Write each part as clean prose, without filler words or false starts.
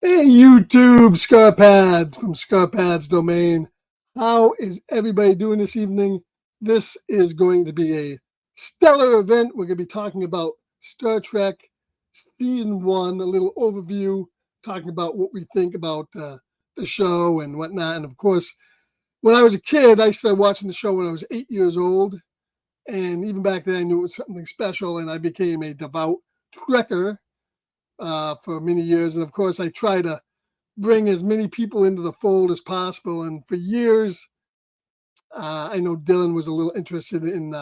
Hey YouTube, Scarpads from Scarpads Domain. How is everybody doing this evening? This is going to be a stellar event. We're going to be talking about Star Trek Season 1, a little overview, talking about what we think about the show and whatnot. And of course, when I was a kid, I started watching the show when I was 8 years old. And even back then, I knew it was something special, and I became a devout Trekker for many years. And of course, I try to bring as many people into the fold as possible. And for years, I know Dylan was a little interested in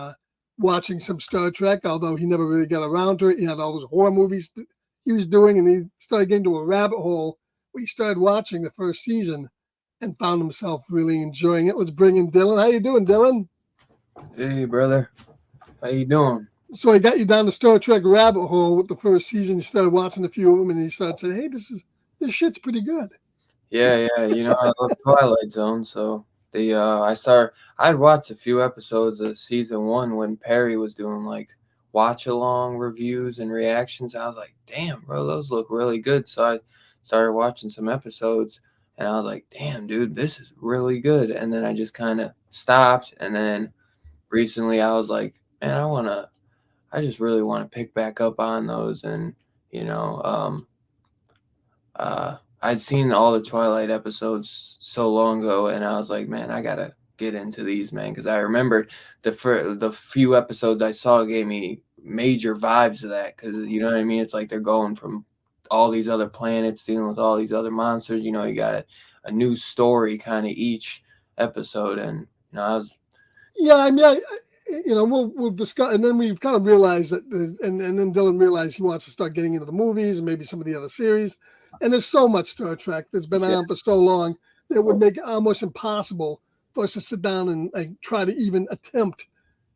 watching some Star Trek, although he never really got around to it. He had all those horror movies he was doing, and he started getting to a rabbit hole where he started watching the first season and found himself really enjoying it. Let's bring in Dylan. How you doing, Dylan? Hey, brother. How you doing? So I got you down the Star Trek rabbit hole with the first season. You started watching a few of them, and you started saying, "Hey, this shit's pretty good." Yeah. I love Twilight Zone, so I'd watched a few episodes of season 1 when Perry was doing like watch along reviews and reactions. I was like, damn, bro, those look really good. So I started watching some episodes and I was like, damn, dude, this is really good. And then I just kind of stopped. And then recently I was like, man, I just really want to pick back up on those. And, you know, I'd seen all the Twilight episodes so long ago, and I was like, man, I gotta get into these, man, because I remembered the few episodes I saw gave me major vibes of that, because you know what I mean. It's like they're going from all these other planets, dealing with all these other monsters. You know, you got a new story kind of each episode, and I was Yeah, I mean, we'll discuss, and then we've kind of realized that, and then Dylan realized he wants to start getting into the movies and maybe some of the other series. And there's so much Star Trek that's been yeah, on for so long that it would make it almost impossible for us to sit down and like try to even attempt.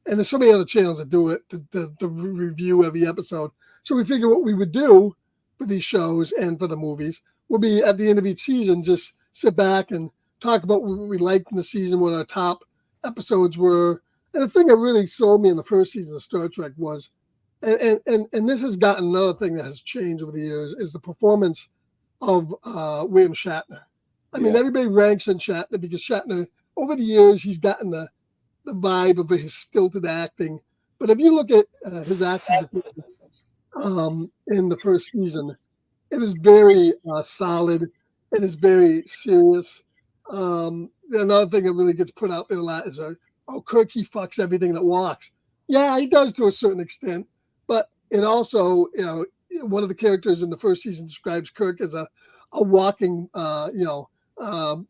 And there's so many other channels that do it to review every episode. So we figure what we would do for these shows and for the movies would be at the end of each season, just sit back and talk about what we liked in the season, what our top episodes were. And the thing that really sold me in the first season of Star Trek was, and this has gotten another thing that has changed over the years, is the performance of William Shatner. I mean, yeah, everybody ranks in Shatner because Shatner, over the years, he's gotten the vibe of his stilted acting. But if you look at his acting performance in the first season, it is very solid. It is very serious. Another thing that really gets put out there a lot is, Kirk, he fucks everything that walks. Yeah, he does to a certain extent, but it also, one of the characters in the first season describes Kirk as a walking,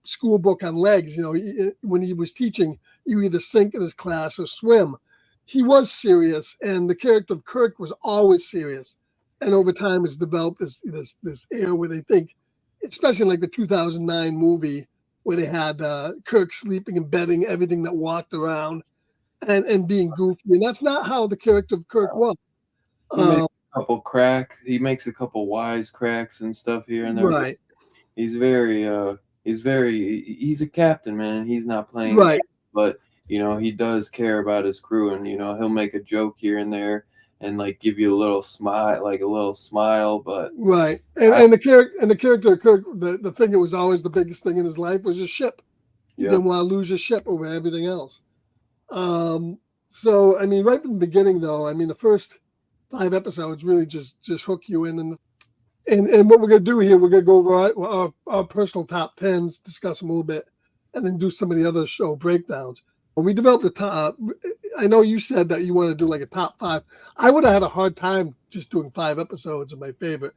school book on legs. When he was teaching, you either sink in his class or swim. He was serious, and the character of Kirk was always serious. And over time, has developed this air where they think, especially like the 2009 movie where they had Kirk sleeping and betting everything that walked around and being goofy, and that's not how the character of Kirk was. he makes Uh, a couple he makes a couple wise cracks and stuff here and there. right, He's very he's a captain, man. He's not playing, right, but he does care about his crew, and he'll make a joke here and there and like give you a little smile, but right. I, And the character of Kirk, the thing that was always the biggest thing in his life was his ship. He yep. didn't want to lose his ship over everything else. Um, so I mean, right from the beginning, though, I mean, the first 5 episodes really just hook you in, and what we're gonna do here, we're gonna go over our personal top tens, discuss them a little bit, and then do some of the other show breakdowns. We developed a top. I know you said that you want to do like a top five. I would have had a hard time just doing 5 episodes of my favorite.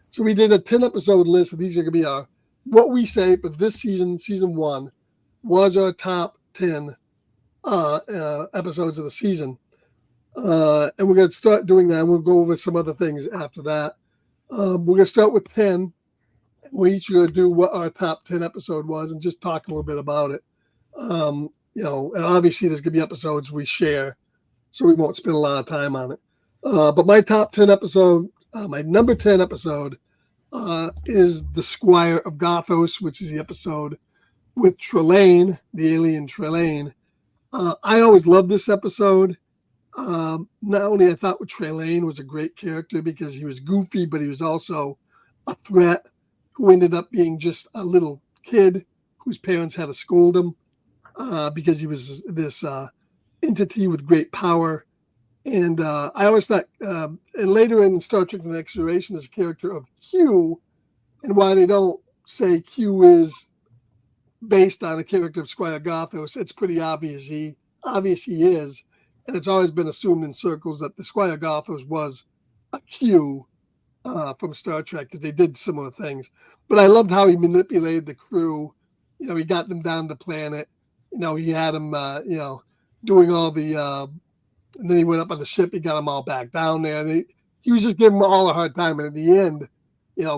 So we did a 10 episode list, and these are gonna be our what we say for this season, season one, was our top 10 episodes of the season. And we're going to start doing that. And we'll go over some other things after that. We're going to start with 10. We each going to do what our top 10 episode was and just talk a little bit about it. And obviously there's going to be episodes we share, so we won't spend a lot of time on it. But my top 10 episode, my number 10 episode, is The Squire of Gothos, which is the episode with Trelane, the alien Trelane. I always loved this episode. Not only I thought Trelane was a great character because he was goofy, but he was also a threat. who ended up being just a little kid whose parents had to scold him because he was this entity with great power. And I always thought, and later in Star Trek: The Next Generation, there's a character of Q, and why they don't say Q is based on a character of Squire Gothos, it's pretty obvious he is, and it's always been assumed in circles that the Squire Gothos was a Q from Star Trek because they did similar things. But I loved how he manipulated the crew. He got them down to the planet. He had them, doing all the, and then he went up on the ship. He got them all back down there. And he was just giving them all a hard time. And at the end,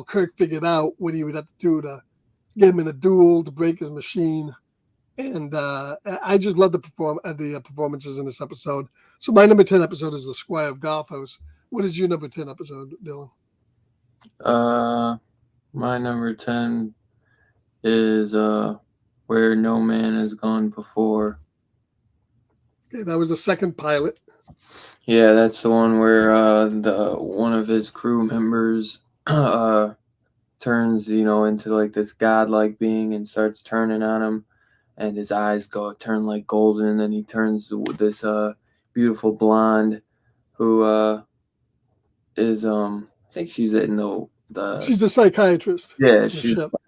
Kirk figured out what he would have to do to get him in a duel, to break his machine. And I just love the performances in this episode. So my number 10 episode is The Squire of Gothos. What is your number 10 episode, Dylan? My number 10 is Where No Man Has Gone Before. Okay, that was the second pilot. Yeah, that's the one where one of his crew members turns, into like this godlike being and starts turning on him, and his eyes turn like golden, and then he turns to this beautiful blonde who is I think she's in the she's the psychiatrist. Yeah,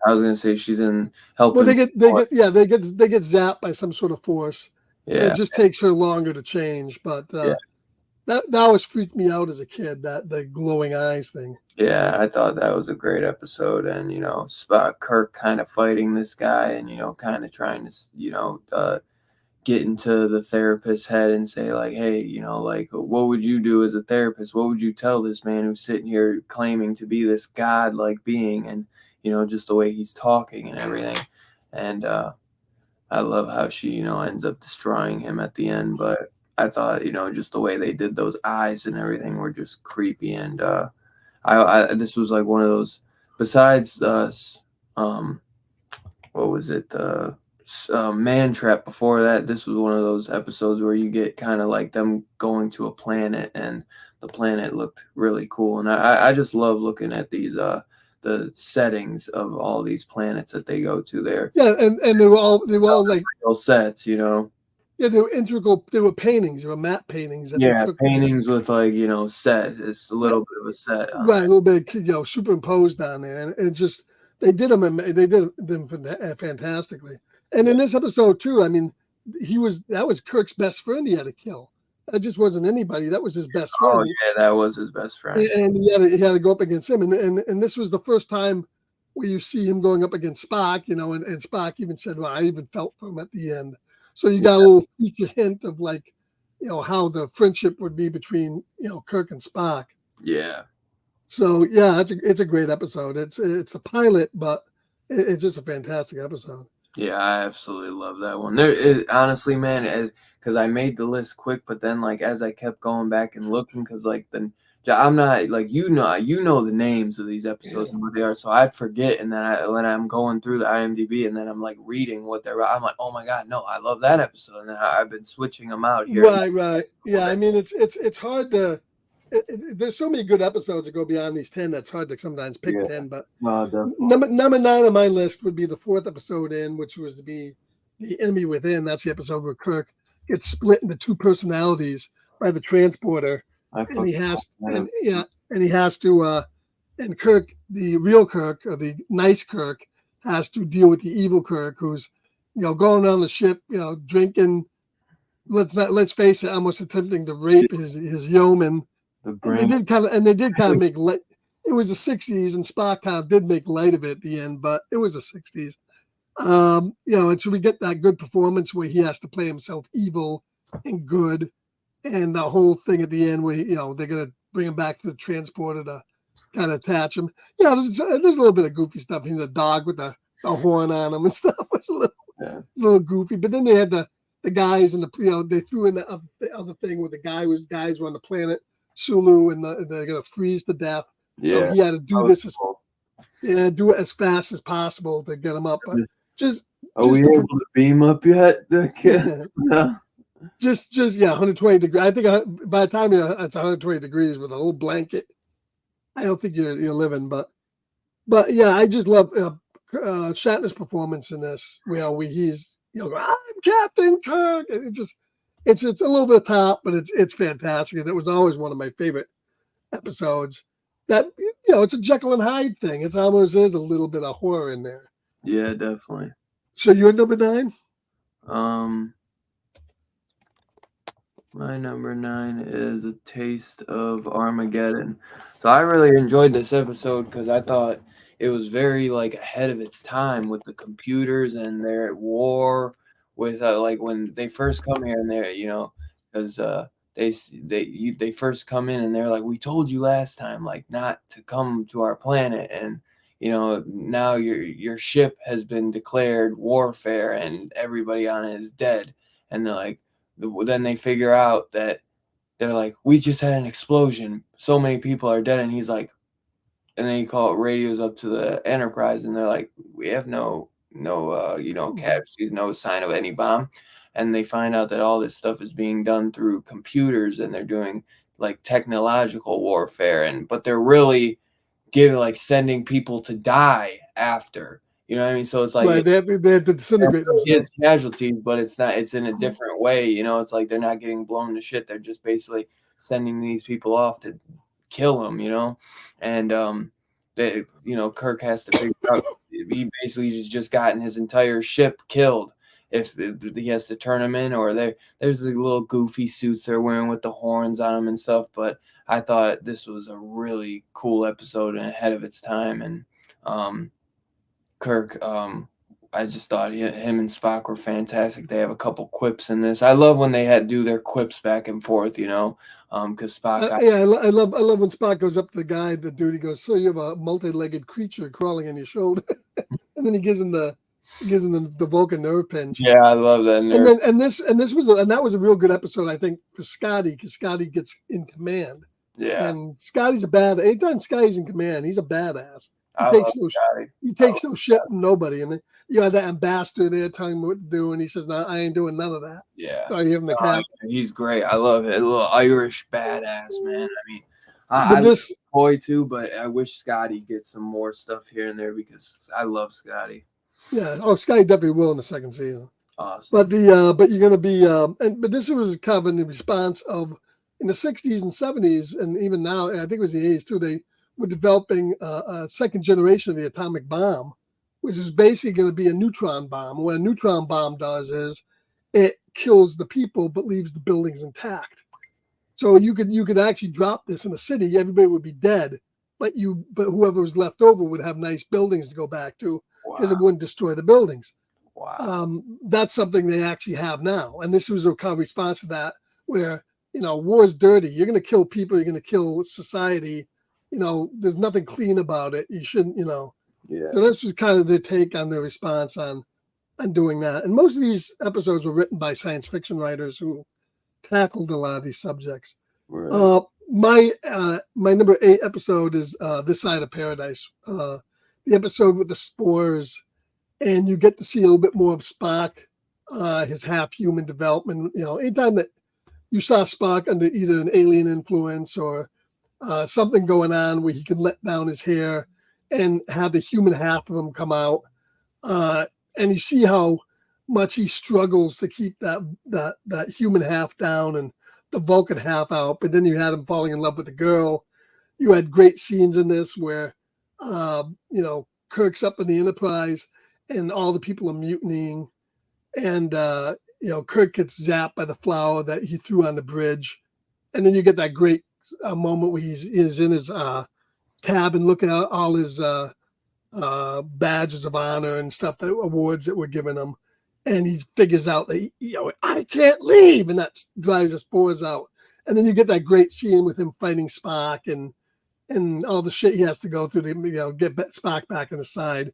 I was gonna say she's in helping. Well, they get zapped by some sort of force. Yeah, it just takes her longer to change, but that always freaked me out as a kid. That the glowing eyes thing. Yeah, I thought that was a great episode, and Kirk kind of fighting this guy, and kind of trying to get into the therapist's head and say like, hey, like, what would you do as a therapist? What would you tell this man who's sitting here claiming to be this god-like being, and just the way he's talking and everything. And I love how she ends up destroying him at the end, but I thought just the way they did those eyes and everything were just creepy. And I this was like one of those, besides what was it, Man Trap before that, this was one of those episodes where you get kind of like them going to a planet, and the planet looked really cool. And I just love looking at these the settings of all these planets that they go to there. Yeah, and they were all like real sets, Yeah, they were integral. They were paintings. They were matte paintings. Paintings with like set. It's a little bit of a set, right? A little bit, superimposed on there, and it just they did them fantastically. And in this episode too, I mean, that was Kirk's best friend. He had to kill. That just wasn't anybody. That was his best friend. Oh yeah, that was his best friend. And he had to go up against him. And this was the first time where you see him going up against Spock. And Spock even said, "Well, I even felt for him at the end." So you got a little future hint of like, how the friendship would be between Kirk and Spock. Yeah. So yeah, it's a great episode. It's a pilot, but it's just a fantastic episode. Yeah, I absolutely love that one. Honestly, man, because I made the list quick, but then like as I kept going back and looking, because like then I'm not like you know the names of these episodes and what they are, so I'd forget, and then when I'm going through the IMDb and then I'm like reading what they're, I'm like, oh my god, no, I love that episode, and then I've been switching them out here. Right. Yeah, I mean it's hard to. There's so many good episodes that go beyond these 10 that's hard to sometimes pick 10, but number 9 on my list would be the 4th episode in, which was to be The Enemy Within. That's the episode where Kirk gets split into 2 personalities by the transporter, and he has to and Kirk, the real Kirk or the nice Kirk, has to deal with the evil Kirk who's going on the ship, drinking, let's face it, almost attempting to rape his yeoman. And they did kind of make light. It was the 60s, and Spock kind of did make light of it at the end, but it was the 60s. And so we get that good performance where he has to play himself evil and good, and the whole thing at the end where they're gonna bring him back to the transporter to kind of attach him. There's a little bit of goofy stuff. He's a dog with a horn on him and stuff. It's a little goofy. But then they had the guys and they threw in the other thing where guys were on the planet Sulu, and they're gonna freeze to death. So he had to do this do it as fast as possible to get him up. But are we able to beam up yet, the kids? just 120 degrees. I think by the time it's 120 degrees with a little blanket, I don't think you're living. But But yeah, I just love Shatner's performance in this. He's I'm Captain Kirk, and it's a little bit top, but it's fantastic, and it was always one of my favorite episodes. That it's a Jekyll and Hyde thing. It's almost is a little bit of horror in there. Yeah, definitely. So you're number 9. My number 9 is A Taste of Armageddon. So I really enjoyed this episode because I thought it was very like ahead of its time with the computers, and they're at war with like when they first come here, and they're because they first come in and they're like, we told you last time like not to come to our planet, and now your ship has been declared warfare and everybody on it is dead, and they're like, then they figure out that they're like, we just had an explosion, so many people are dead, and he's like, and then he radios up to the Enterprise, and they're like, we have no casualties, no sign of any bomb, and they find out that all this stuff is being done through computers, and they're doing like technological warfare, but they're really sending people to die after. You know what I mean? So it's like Right, they have to disintegrate themselves. it's casualties, but it's not. It's in a different way. It's like they're not getting blown to shit. They're just basically sending these people off to kill them. And Kirk has to figure out. He basically just gotten his entire ship killed. If he has to turn them in, or there's the little goofy suits they're wearing with the horns on them and stuff. But I thought this was a really cool episode and ahead of its time. And Kirk, I just thought him and Spock were fantastic. They have a couple quips in this. I love when they do their quips back and forth, because Spock. I love when Spock goes up to the guy, the dude. He goes, "So you have a multi-legged creature crawling on your shoulder," and then he gives him the Vulcan nerve pinch. Yeah, I love that nerve. And that was a real good episode, I think, for Scotty, because Scotty gets in command. Yeah, and Scotty's anytime Scotty's in command, he's a badass. He takes no shit from nobody. And you had that ambassador there telling him what to do, and he says, "No, I ain't doing none of that." Yeah, So I give him the cap. He's great. I love it. A little Irish badass, man. I mean, I love Coy too, but I wish Scotty gets some more stuff here and there because I love Scotty. Yeah. Oh, Scotty definitely will in the second season. Awesome. But you're gonna be but this was kind of in the response of in the 60s and 70s, and even now, and I think it was the 80s too. They were developing a second generation of the atomic bomb, which is basically going to be a neutron bomb. What a neutron bomb does is it kills the people but leaves the buildings intact. So you could actually drop this in a city, everybody would be dead, but whoever was left over would have nice buildings to go back to because it wouldn't destroy the buildings. Wow. That's something they actually have now, and this was a kind of response to that, where war is dirty. You're going to kill people. You're going to kill society. There's nothing clean about it. You shouldn't. Yeah. So this was kind of their take on their response on doing that. And most of these episodes were written by science fiction writers who tackled a lot of these subjects. Right. My number 8 episode is This Side of Paradise. The episode with the spores, and you get to see a little bit more of Spock, his half-human development. Anytime that you saw Spock under either an alien influence or something going on where he can let down his hair and have the human half of him come out, and you see how much he struggles to keep that human half down and the Vulcan half out. But then you had him falling in love with the girl. You had great scenes in this where Kirk's up in the Enterprise and all the people are mutinying, and Kirk gets zapped by the flower that he threw on the bridge, and then you get that great moment where he's in his cabin looking at all his badges of honor and stuff, that awards that were given him, and he figures out that I can't leave, and that drives the spores out. And then you get that great scene with him fighting Spock and all the shit he has to go through to get Spock back on the side.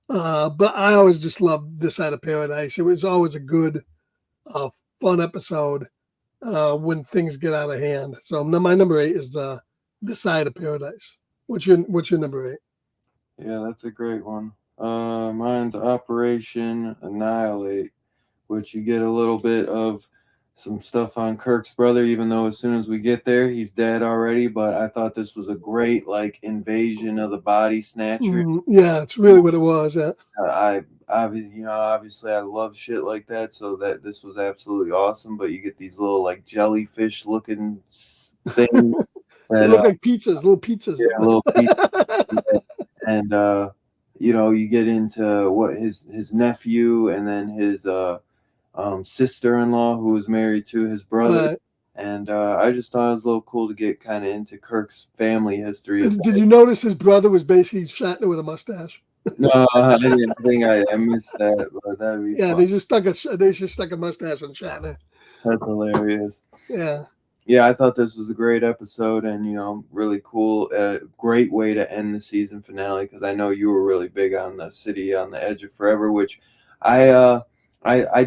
But I always just loved This Side of Paradise. It was always a good, fun episode when things get out of hand. So my number 8 is This Side of Paradise. What's your number 8? Yeah, that's a great one. Mine's Operation Annihilate, which you get a little bit of some stuff on Kirk's brother, even though as soon as we get there, he's dead already. But I thought this was a great like invasion of the body snatchers. Yeah, it's really what it was. Yeah. Obviously I love shit like that, so that this was absolutely awesome. But you get these little like jellyfish looking things They that look like pizzas, little pizzas. yeah, little pieces, and you get into what his nephew and then his sister-in-law who was married to his brother. Right. And I just thought it was a little cool to get kind of into Kirk's family history. Did you notice his brother was basically Shatner with a mustache? No, I didn't think I missed that, but that'd be Yeah, fun. they just stuck a mustache on Shatner. That's hilarious. Yeah. Yeah, I thought this was a great episode and really cool. Great way to end the season finale because I know you were really big on the City on the Edge of Forever, which I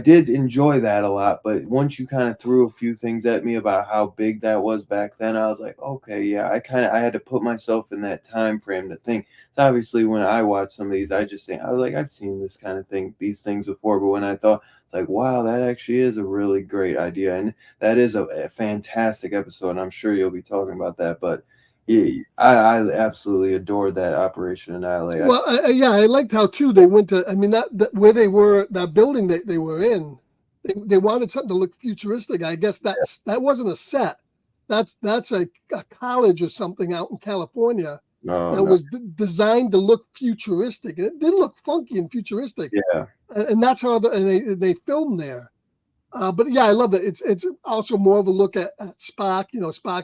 did enjoy that a lot. But once you kind of threw a few things at me about how big that was back then, I was like, okay, yeah, I had to put myself in that time frame to think. So obviously, when I watch some of these, I just think I was like, I've seen this kind of these things before. But when I thought like, wow, that actually is a really great idea. And that is a fantastic episode. And I'm sure you'll be talking about that. But yeah, I absolutely adored that Operation Annihilate. Well, I liked how too they went to. I mean, that where they were, that building that they were in, they wanted something to look futuristic. I guess that wasn't a set. That's a college or something out in California Oh, that no. was designed to look futuristic. It did look funky and futuristic. Yeah. And that's how they filmed there. But yeah, I love it. It's also more of a look at Spock. Spock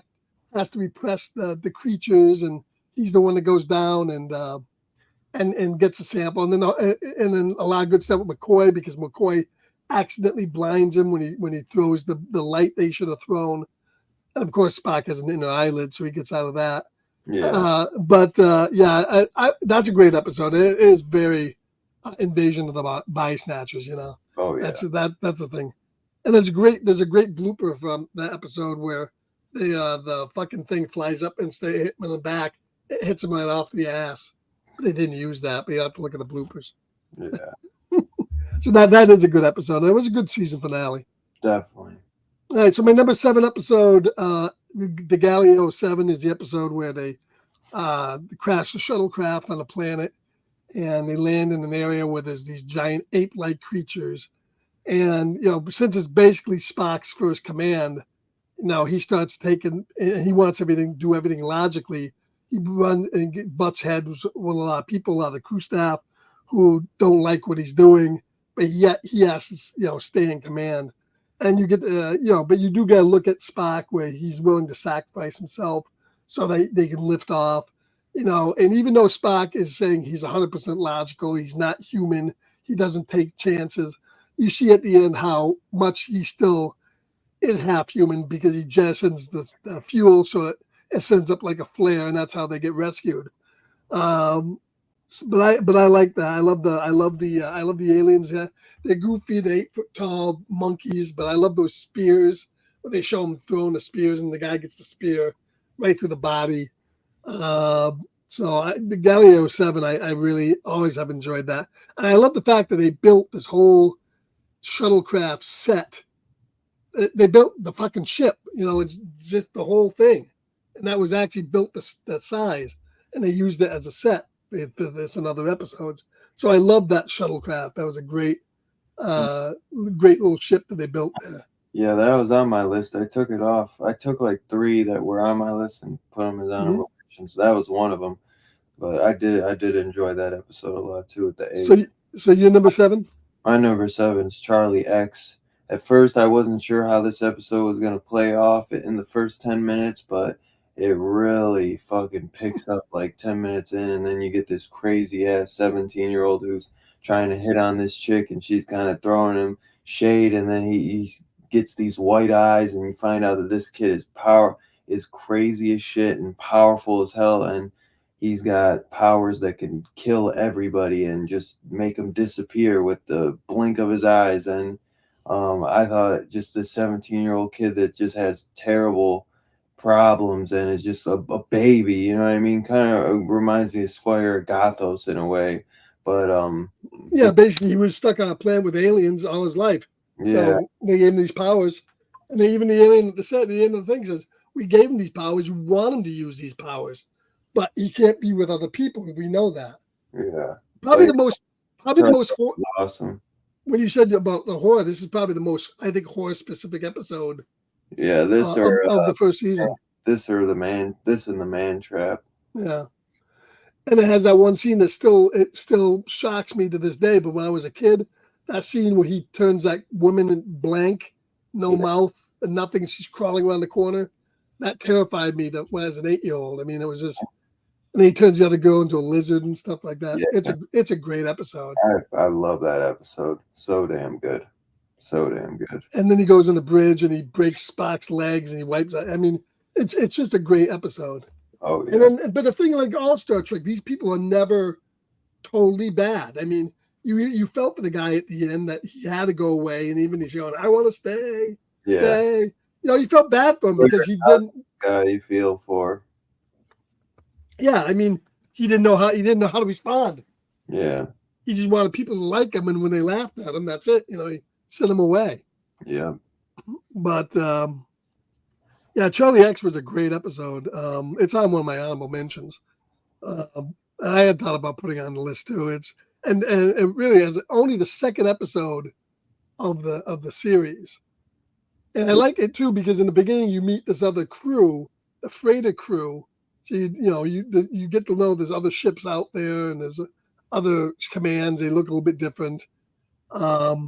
has to repress the creatures, and he's the one that goes down and gets a sample, and then a lot of good stuff with McCoy because McCoy accidentally blinds him when he throws the light they should have thrown, and of course Spock has an inner eyelid, so he gets out of that. Yeah. That's a great episode. It is very invasion of the body snatchers. Oh, yeah. That's the thing. And there's a great blooper from that episode where the fucking thing flies up and hit him in the back. It hits him right off the ass. They didn't use that, but you have to look at the bloopers. Yeah. So that is a good episode. It was a good season finale. Definitely. All right, so my number 7 episode, the Galileo 7, is the episode where they crash the shuttlecraft on a planet, and they land in an area where there's these giant ape-like creatures. And since it's basically Spock's first command, he starts he wants do everything logically. He runs and butts heads with a lot of people, a lot of the crew staff who don't like what he's doing, but yet he has to stay in command. And you get but you do got to look at Spock where he's willing to sacrifice himself so they can lift off. And even though Spock is saying he's 100% logical, he's not human, he doesn't take chances. You see at the end how much he still is half human because he jettisons the fuel, so it sends up like a flare, and that's how they get rescued. But I like that. I love the aliens. Yeah, they're goofy. They're 8 foot tall monkeys, but I love those spears where they show them throwing the spears, and the guy gets the spear right through the body. The Galileo 7, I really always have enjoyed that, and I love the fact that they built this whole shuttlecraft set. They built the fucking ship. It's just the whole thing, and that was actually built that size, and they used it as a set for this and other episodes. So I love that shuttlecraft. That was a great little ship that they built there. Yeah, that was on my list. I took it off. I took like 3 that were on my list and put them as honorable mentions. So that was one of them. But I did enjoy that episode a lot too. At the 8. So you're number 7. My number 7 is Charlie X. At first, I wasn't sure how this episode was gonna play off in the first 10 minutes, but it really fucking picks up like 10 minutes in, and then you get this crazy ass 17-year-old who's trying to hit on this chick, and she's kind of throwing him shade, and then he gets these white eyes, and you find out that this kid is crazy as shit and powerful as hell, and he's got powers that can kill everybody and just make them disappear with the blink of his eyes. And I thought just this 17-year-old kid that just has terrible problems and is just a baby, you know what I mean? Kind of reminds me of Squire Gothos in a way. But basically he was stuck on a planet with aliens all his life. Yeah. So they gave him these powers, And then even the alien at the end of the thing says, we gave him these powers. We want him to use these powers, but he can't be with other people. We know that. Yeah. Probably Like, the most, probably the most. awesome. When you said about the horror, this is probably the most, I think, horror specific episode. Yeah, this of the first season. This and the man trap. Yeah. And it has that one scene that still shocks me to this day. But when I was a kid, that scene where he turns that woman blank, no mouth and nothing, she's crawling around the corner, that terrified me when I was an 8-year-old. I mean, it was just, and then he turns the other girl into a lizard and stuff like that. Yeah. It's a great episode. I love that episode. So damn good. So damn good. And then he goes on the bridge and he breaks Spock's legs and he wipes out. I mean, it's just a great episode. Oh yeah. And then, but the thing, like all Star Trek, these people are never totally bad. I mean, you felt for the guy at the end that he had to go away, and even he's going, "I want to stay, stay." You know, you felt bad for him because he didn't. Guy you feel for. Yeah, I mean, he didn't know how to respond. Yeah. He just wanted people to like him, and when they laughed at him, that's it. You know, he sent him away. Yeah. But yeah, Charlie X was a great episode. It's on one of my honorable mentions. I had thought about putting it on the list too. It's and it really is only the second episode of the series, and I like it too because in the beginning you meet this other crew, the freighter crew. So you get to know there's other ships out there and there's other commands. They look a little bit different. Yeah,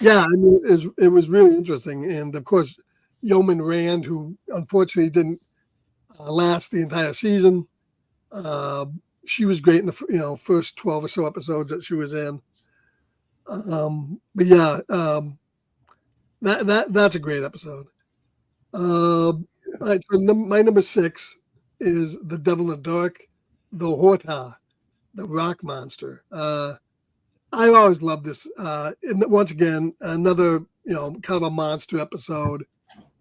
I mean it was really interesting, and of course. Yeoman Rand, who unfortunately didn't last the entire season. She was great in the first 12 or so episodes that she was in. But yeah, that's a great episode. All right, so my number 6 is The Devil in the Dark, the Horta, the rock monster. I always loved this. And once again, another kind of a monster episode.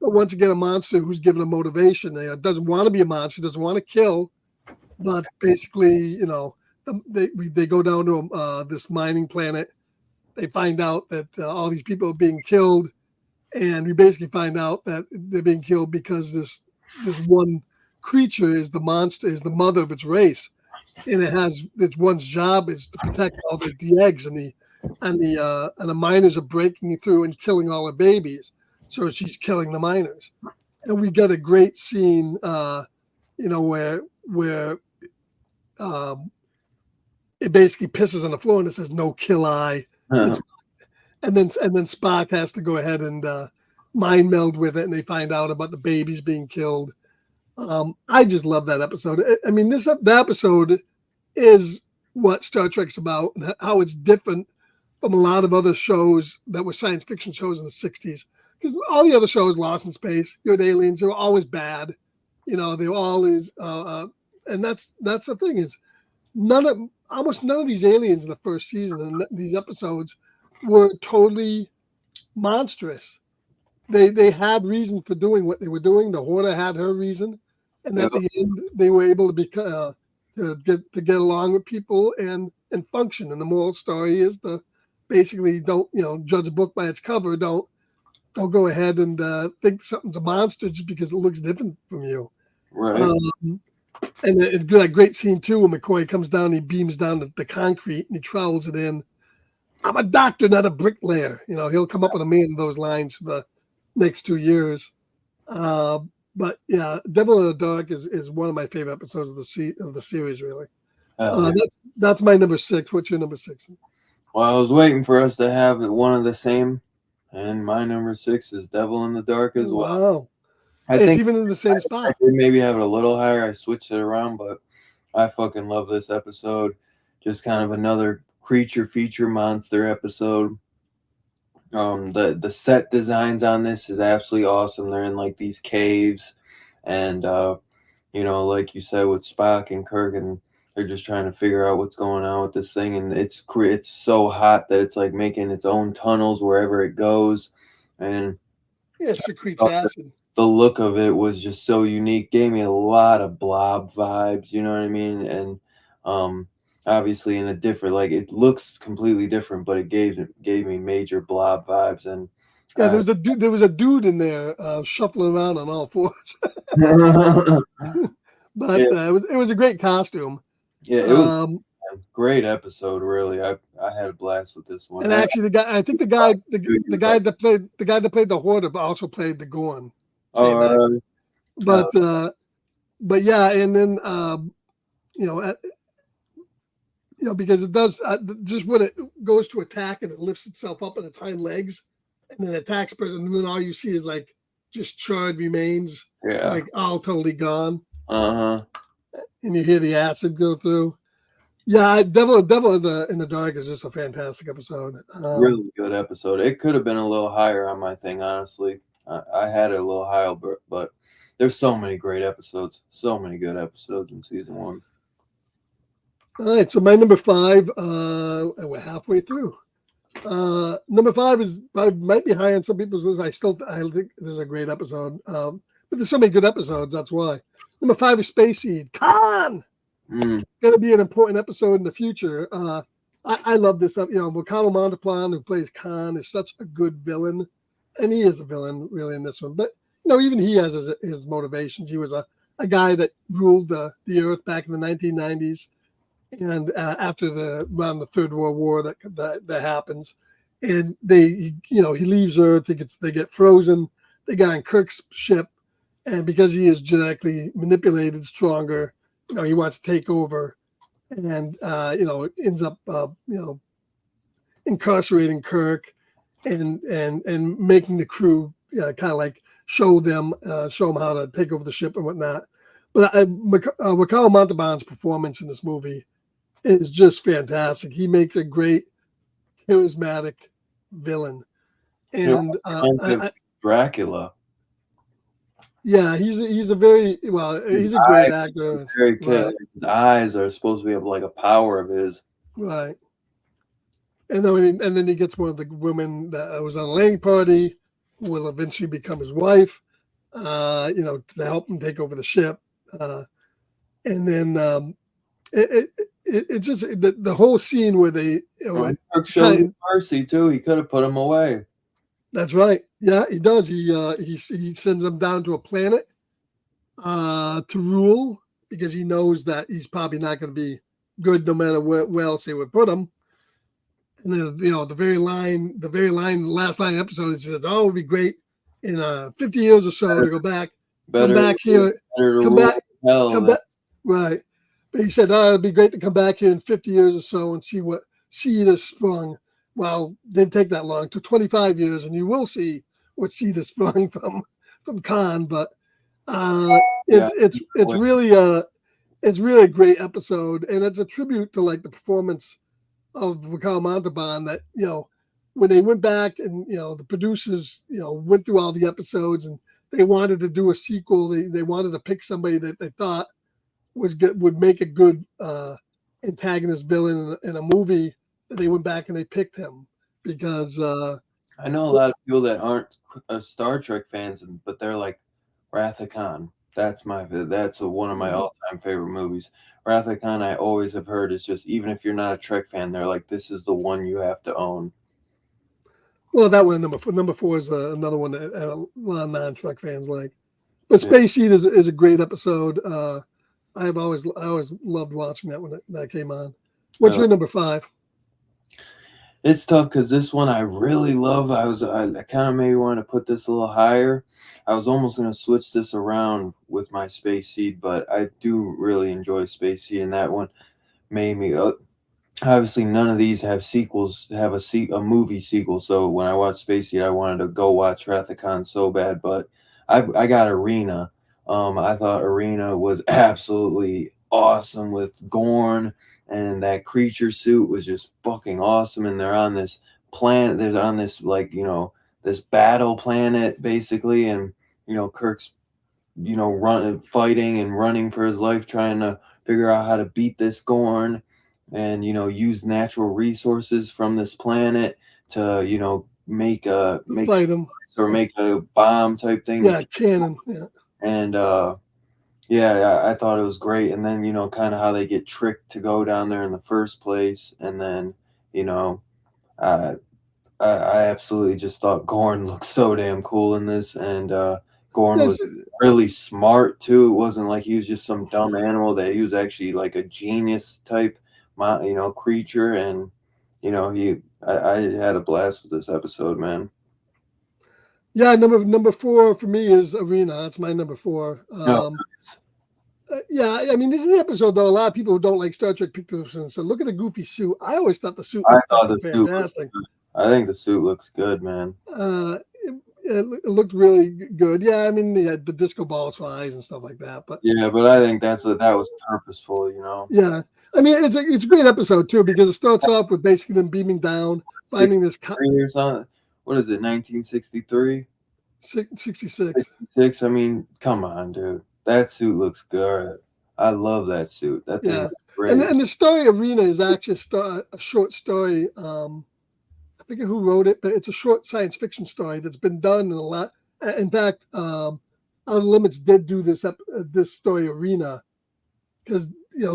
But once again, a monster who's given a motivation. Doesn't want to be a monster, doesn't want to kill, but basically, they go down to this mining planet. They find out that all these people are being killed, and we basically find out that they're being killed because this one creature is the monster, is the mother of its race, and its one's job is to protect all the eggs, and the miners are breaking through and killing all the babies. So she's killing the miners, and we get a great scene, where it basically pisses on the floor and it says "No kill I," and then Spock has to go ahead and mind meld with it, and they find out about the babies being killed. I just love that episode. I mean, that episode is what Star Trek's about, and how it's different from a lot of other shows that were science fiction shows in the 60s. Because all the other shows, Lost in Space, Good Aliens, they were always bad. They were always, and that's the thing is, almost none of these aliens in the first season and these episodes were totally monstrous. They had reason for doing what they were doing. The Horta had her reason, and at the end they were able to get along with people and function. And the moral story is to basically don't judge a book by its cover. Don't go ahead and think something's a monster just because it looks different from you. Right. And it's that great scene too when McCoy comes down, he beams down the concrete and he trowels it in. I'm a doctor, not a bricklayer. He'll come up with a million of those lines for the next 2 years. But yeah, Devil in the Dark is one of my favorite episodes of the series. Really, that's my number 6. What's your number 6? Well, I was waiting for us to have one of the same. And my number 6 is Devil in the Dark as well. Wow. I think even in the same spot. I did maybe have it a little higher. I switched it around, but I fucking love this episode. Just kind of another creature feature monster episode. The set designs on this is absolutely awesome. They're in like these caves, and like you said with Spock and Kirk, and they're just trying to figure out what's going on with this thing, and it's so hot that it's like making its own tunnels wherever it goes, and it secretes acid. The look of it was just so unique. Gave me a lot of Blob vibes, you know what I mean? And obviously in a different, like, it looks completely different, but it gave me major Blob vibes, and Yeah, there was a dude in there shuffling around on all fours, but Yeah. it was a great costume. Yeah, it was Um, a great episode. Really, I had a blast with this one. and actually, I think the guy that played the Horde also played the Gorn. Same actor. really? But yeah, and then you know, because it does just when it goes to attack and it lifts itself up on its hind legs and then attacks person, and then all you see is like just charred remains, Yeah. like all totally gone, Uh-huh. and you hear the acid go through. Yeah, Devil in the Dark is just a fantastic episode. Really good episode. It could have been a little higher on my thing, honestly. I had it a little higher, but there's so many great episodes, so many good episodes in season 1. All right, so my number 5, we're halfway through. Number 5 might be high on some people's list. I think this is a great episode. But there's so many good episodes. That's why. Number 5 is Space Seed. Khan. Going to be an important episode in the future. I love this. Wakanda Montaplan, who plays Khan, is such a good villain, and he is a villain really in this one. But even he has his motivations. He was a guy that ruled the earth back in the 1990s. And after around the Third World War that happens, and he leaves Earth. They get frozen. They get on Kirk's ship, and because he is genetically manipulated, stronger, he wants to take over, and ends up incarcerating Kirk, and making the crew kind of like show them how to take over the ship and whatnot. But Wakao Montalban's performance in this movie is just fantastic. He makes a great, charismatic villain, and Dracula. Yeah, he's a very he's a great actor. Very Right. His eyes are supposed to be like a power of his. Right. And then he gets one of the women that was on a landing party, who will eventually become his wife. To help him take over the ship, and then it just the whole scene where they Kirk showed him mercy too. He could have put him away. That's right. Yeah, he does. He sends them down to a planet to rule because he knows that he's probably not going to be good no matter where else they would put him. And then the last line of the episode, he says, "Oh, it would be great in 50 years or so to go back, come back here, come back, right." But he said, "Oh, it'd be great to come back here in 50 years or so and see what seed has sprung." Well, didn't take that long. It took 25 years, and you will see what seed has sprung from Khan. But it's really a great episode, and it's a tribute to like the performance of Wakao Montalban. That when they went back and the producers went through all the episodes and they wanted to do a sequel. They wanted to pick somebody that they thought would make a good antagonist villain in a movie. They went back and they picked him because I know a lot of people that aren't Star Trek fans, but they're like Wrath of Khan. That's one of my all-time favorite movies. Wrath of Khan, I always have heard is just, even if you're not a Trek fan, they're like, this is the one you have to own. Well, that one number 4 is another one that a lot of non-Trek fans like. But Space Seed is a great episode. I always loved watching that when that came on. What's your number 5? It's tough because this one I really love. I kind of maybe wanted to put this a little higher. I was almost going to switch this around with my Space Seed, but I do really enjoy Space Seed, and that one made me. Obviously, none of these have sequels. Have a movie sequel. So when I watched Space Seed, I wanted to go watch Wrath of Khan so bad, but I got Arena. I thought Arena was absolutely awesome with Gorn. And that creature suit was just fucking awesome. And they're on this planet. They're on this this battle planet basically. And Kirk's fighting and running for his life, trying to figure out how to beat this Gorn, and use natural resources from this planet to make a bomb type thing. Yeah, cannon. Yeah. And I thought it was great. And then, kind of how they get tricked to go down there in the first place. And then, I absolutely just thought Gorn looked so damn cool in this, and Gorn Yes, was really smart too. It wasn't like he was just some dumb animal. That he was actually like a genius type, creature, and I had a blast with this episode, man. yeah. Number four for me is Arena. That's my number four. No, Yeah, I mean, this is an episode though. A lot of people who don't like Star Trek picked it up and said, "Look at the goofy suit." I always thought the suit I looked thought the fucking suit. fantastic. I think the suit looks good, man. It looked really good. Yeah, I mean, the disco balls for eyes and stuff like that. But Yeah, but I think that was purposeful, yeah, I mean, it's a great episode too because it starts off with basically them beaming down, finding this 63 or something. What is it, 1963? 66. 66? I mean, come on, dude. That suit looks good. I love that suit. That thing Yeah, is great. and the story Arena is actually a short story. I forget who wrote it, but it's a short science fiction story that's been done in a lot. In fact, Outer Limits did do this story Arena because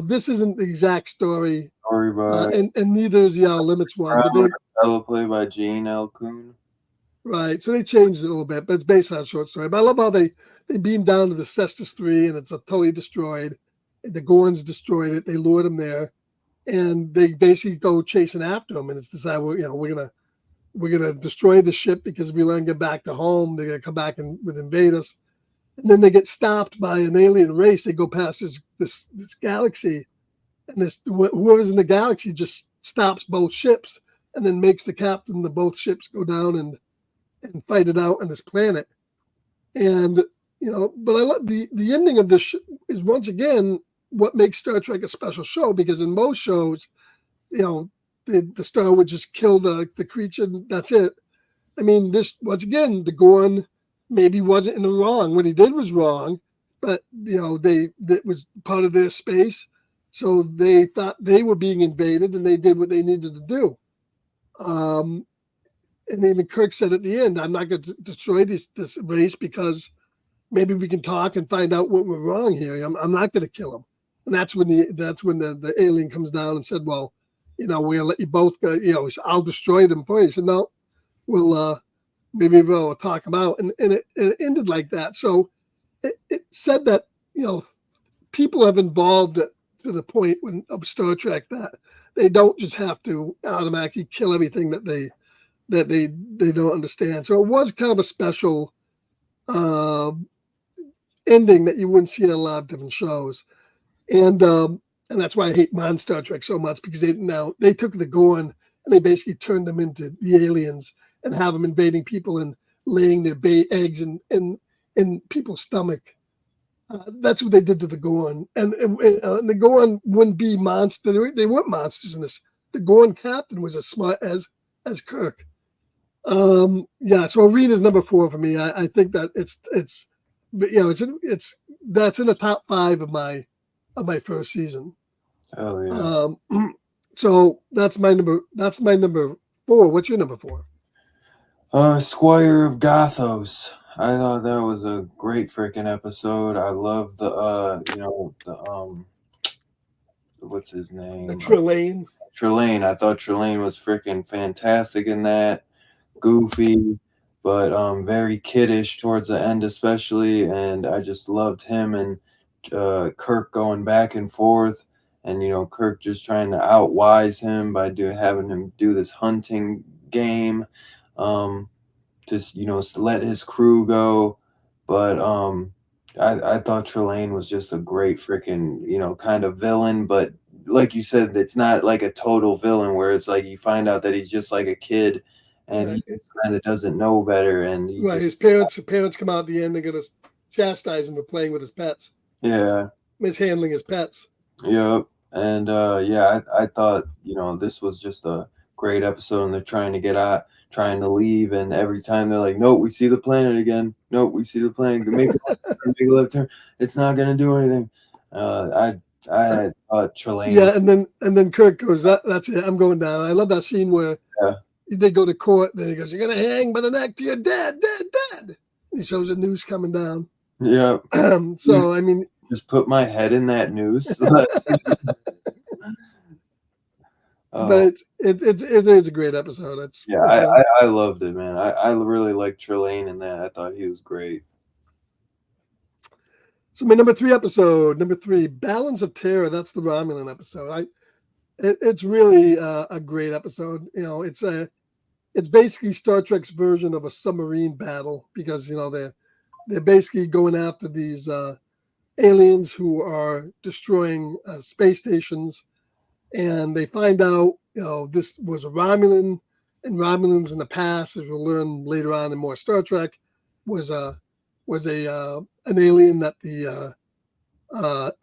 this isn't the exact story, Story by and neither is the Outer Limits one. But they teleplay by Gene L. Kuhn. right, so they changed it a little bit, but it's based on a short story. But I love how they beam down to the Cestus 3 and it's totally destroyed. The Gorns destroyed it. They lured them there, and they basically go chasing after them. And it's decided, we're gonna destroy the ship because if we let them get back to home, they're gonna come back and would invade us. And then they get stopped by an alien race. They go past this galaxy, and whoever's in the galaxy just stops both ships and then makes the captain of both ships go down and fight it out on this planet. And but I love the ending of this is once again what makes Star Trek a special show, because in most shows, the star would just kill the creature and that's it. I mean, this once again, the Gorn maybe wasn't in the wrong. What he did was wrong, but that was part of their space, so they thought they were being invaded and they did what they needed to do. And even Kirk said at the end, "I'm not going to destroy this race because maybe we can talk and find out what we're wrong here. I'm not going to kill them." And that's when the alien comes down and said, "Well, we're gonna let you both go. I'll destroy them for you." He said, "No, maybe we'll talk them out." And it ended like that. So it said that people have evolved to the point of Star Trek that they don't just have to automatically kill everything that they don't understand. So it was kind of a special ending that you wouldn't see in a lot of different shows. And that's why I hate modern Star Trek so much, because they took the Gorn and they basically turned them into the aliens and have them invading people and laying their eggs in people's stomach. That's what they did to the Gorn, and the Gorn wouldn't be monsters. They weren't monsters in this. The Gorn captain was as smart as Kirk. Yeah, so Arena's number 4 for me. I think that it's that's in the top 5 of my first season. Oh yeah. So that's my number 4. What's your number 4? Squire of Gothos. I thought that was a great freaking episode. I love the what's his name? The Trelane. Trelane. I thought Trelane was freaking fantastic in that. Goofy, but very kiddish towards the end especially, and I just loved him and Kirk going back and forth, and Kirk just trying to outwise him by having him do this hunting game, just to let his crew go. But I thought Trelane was just a great freaking kind of villain, but like you said, it's not like a total villain where it's like you find out that he's just like a kid and Right. he kind of doesn't know better, and His parents come out at the end. They're gonna chastise him for playing with his pets, yeah, mishandling his pets. yep. And I thought this was just a great episode, and they're trying to leave, and every time they're like, "Nope, we see the planet again. Nope, we see the planet. Make a left turn. It's not gonna do anything." I thought Trelane. Yeah, and then Kirk goes, "That's it. I'm going down." I love that scene where they go to court. Then he goes, "You're gonna hang by the neck to your dead." And he shows the noose coming down. Yeah. So I mean, just put my head in that noose. But it is a great episode. It's yeah, I loved it, man. I really liked Trelane in that. I thought he was great. So my number 3 episode, number 3, Balance of Terror. That's the Romulan episode. It's really a great episode. You know, it's basically Star Trek's version of a submarine battle because you know they're basically going after these aliens who are destroying space stations, and they find out you know this was a Romulan, and Romulans in the past, as we'll learn later on in more Star Trek, was a an alien that the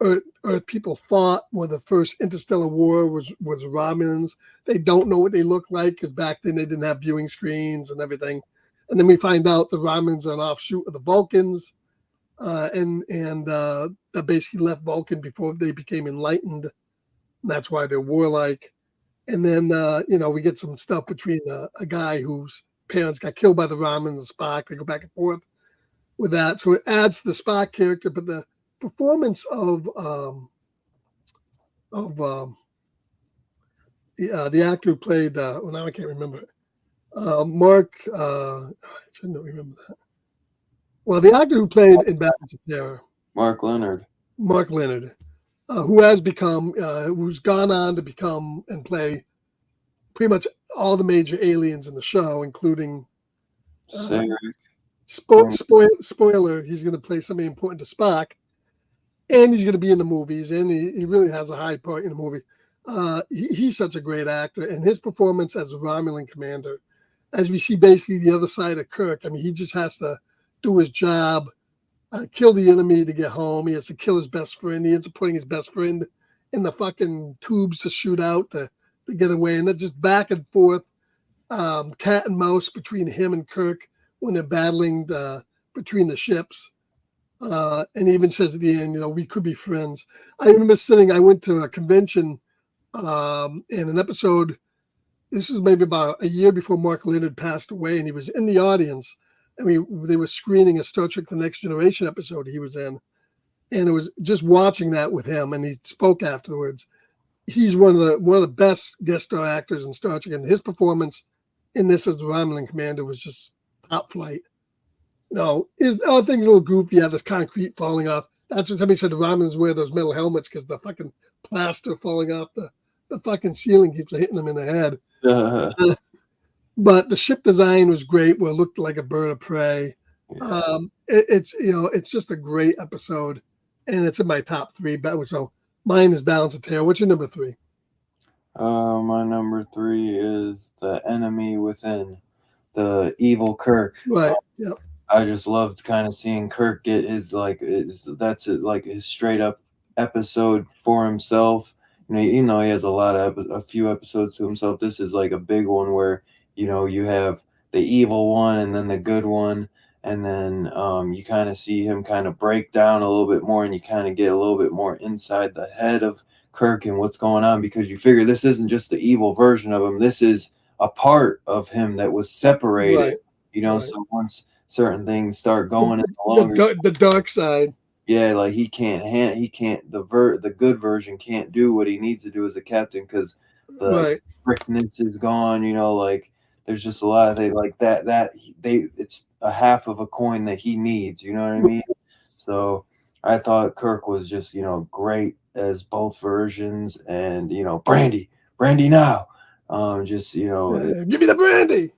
Earth people fought when the first interstellar war was Romulans. They don't know what they look like because back then they didn't have viewing screens and everything. And then we find out the Romulans are an offshoot of the Vulcans, and that basically left Vulcan before they became enlightened. And that's why they're warlike. And then you know we get some stuff between a guy whose parents got killed by the Romulans and Spock. They go back and forth with that, so it adds to the Spock character, but the performance of the actor who played well now I can't remember Mark I shouldn't remember that. Well, the actor who played in Balance of Terror, Mark Leonard, who has become who's gone on to become and play pretty much all the major aliens in the show, including Sarek. Spoiler, he's going to play somebody important to Spock, and he's going to be in the movies, and he really has a high part in the movie. He's such a great actor, and his performance as a Romulan commander, as we see basically the other side of Kirk, I mean, he just has to do his job, kill the enemy to get home. He has to kill his best friend. He ends up putting his best friend in the fucking tubes to shoot out to get away, and they're just back and forth, cat and mouse between him and Kirk when they're battling between the ships. And he even says at the end, you know, we could be friends. I remember I went to a convention in an episode, this is maybe about a year before Mark Leonard passed away, and he was in the audience, and they were screening a Star Trek The Next Generation episode he was in. And it was just watching that with him, and he spoke afterwards. He's one of the best guest star actors in Star Trek, and his performance in this as the Romulan commander was just top flight. No, other things a little goofy. Yeah, this concrete falling off. That's what somebody said. The Romulans wear those metal helmets because the fucking plaster falling off the fucking ceiling keeps hitting them in the head. But the ship design was great. Where it looked like a bird of prey. Yeah. It's just a great episode, and it's in my top 3. So mine is Balance of Terror. What's your number 3? My number 3 is The Enemy Within, the evil Kirk. Right. Yep. I just loved kind of seeing Kirk get his his straight up episode for himself. You know, he has a few episodes to himself. This is like a big one where, you know, you have the evil one and then the good one. And then you kind of see him kind of break down a little bit more, and you kind of get a little bit more inside the head of Kirk and what's going on, because you figure this isn't just the evil version of him. This is a part of him that was separated, right. You know, right. So once certain things start going into longer, the dark side. Yeah, like the good version can't do what he needs to do as a captain because the strictness is gone, you know, like there's just a lot of things like that it's a half of a coin that he needs, you know what I mean? So I thought Kirk was just, you know, great as both versions, and, you know, brandy now. Just, you know, give me the brandy.